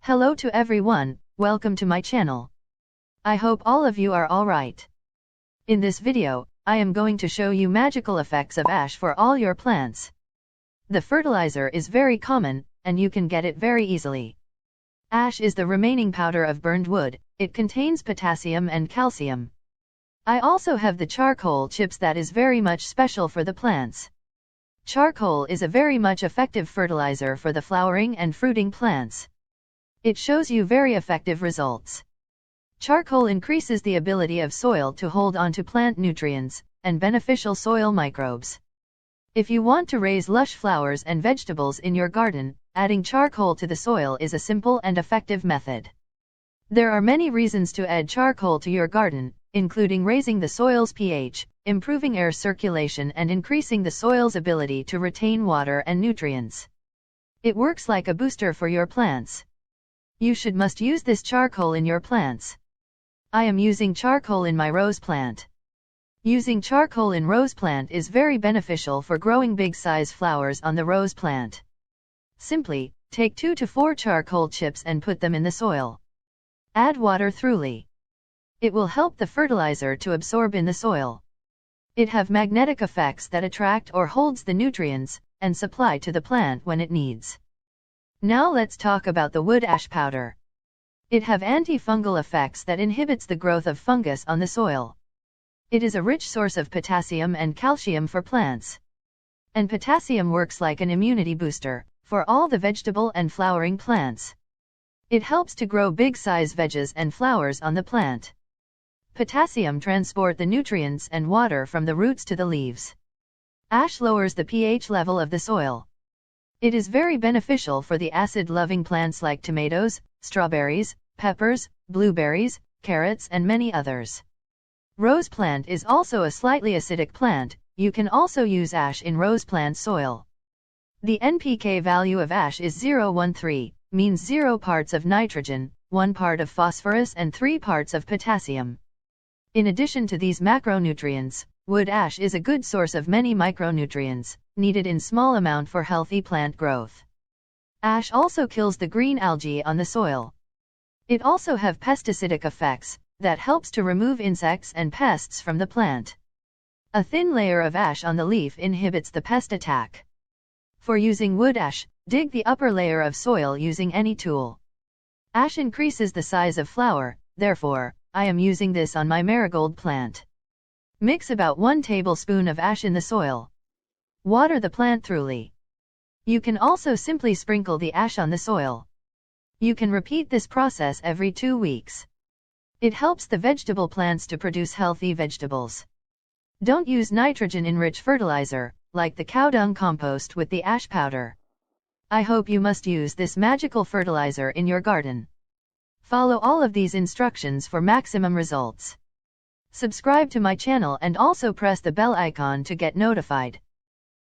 Hello to everyone, welcome to my channel. I hope all of you are alright. In this video, I am going to show you magical effects of ash for all your plants. The fertilizer is very common, and you can get it very easily. Ash is the remaining powder of burned wood. It contains potassium and calcium. I also have the charcoal chips that is very much special for the plants. Charcoal is a very much effective fertilizer for the flowering and fruiting plants. It shows you very effective results. Charcoal increases the ability of soil to hold on to plant nutrients and beneficial soil microbes. If you want to raise lush flowers and vegetables in your garden, adding charcoal to the soil is a simple and effective method. There are many reasons to add charcoal to your garden, including raising the soil's pH, improving air circulation and increasing the soil's ability to retain water and nutrients. It works like a booster for your plants. You must use this charcoal in your plants. I am using charcoal in my rose plant. Using charcoal in rose plant is very beneficial for growing big size flowers on the rose plant. Simply, take 2 to 4 charcoal chips and put them in the soil. Add water thoroughly. It will help the fertilizer to absorb in the soil. It have magnetic effects that attract or holds the nutrients and supply to the plant when it needs. Now let's talk about the wood ash powder. It have anti-fungal effects that inhibits the growth of fungus on the soil. It is a rich source of potassium and calcium for plants. And potassium works like an immunity booster for all the vegetable and flowering plants. It helps to grow big size veggies and flowers on the plant. Potassium transport the nutrients and water from the roots to the leaves. Ash lowers the pH level of the soil. It is very beneficial for the acid-loving plants like tomatoes, strawberries, peppers, blueberries, carrots and many others. Rose plant is also a slightly acidic plant. You can also use ash in rose plant soil. The NPK value of ash is 0.13, means 0 parts of nitrogen, 1 part of phosphorus and 3 parts of potassium. In addition to these macronutrients, wood ash is a good source of many micronutrients, needed in small amount for healthy plant growth. Ash also kills the green algae on the soil. It also have pesticidic effects that helps to remove insects and pests from the plant. A thin layer of ash on the leaf inhibits the pest attack. For using wood ash, dig the upper layer of soil using any tool. Ash increases the size of flower, therefore, I am using this on my marigold plant. Mix about 1 tablespoon of ash in the soil. Water the plant thoroughly. You can also simply sprinkle the ash on the soil. You can repeat this process every 2 weeks. It helps the vegetable plants to produce healthy vegetables. Don't use nitrogen-enriched fertilizer, like the cow dung compost with the ash powder. I hope you must use this magical fertilizer in your garden. Follow all of these instructions for maximum results. Subscribe to my channel and also press the bell icon to get notified.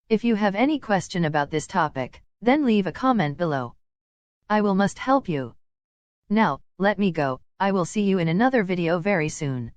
If you have any question about this topic, then leave a comment below. I must help you. Now, let me go. I will see you in another video very soon.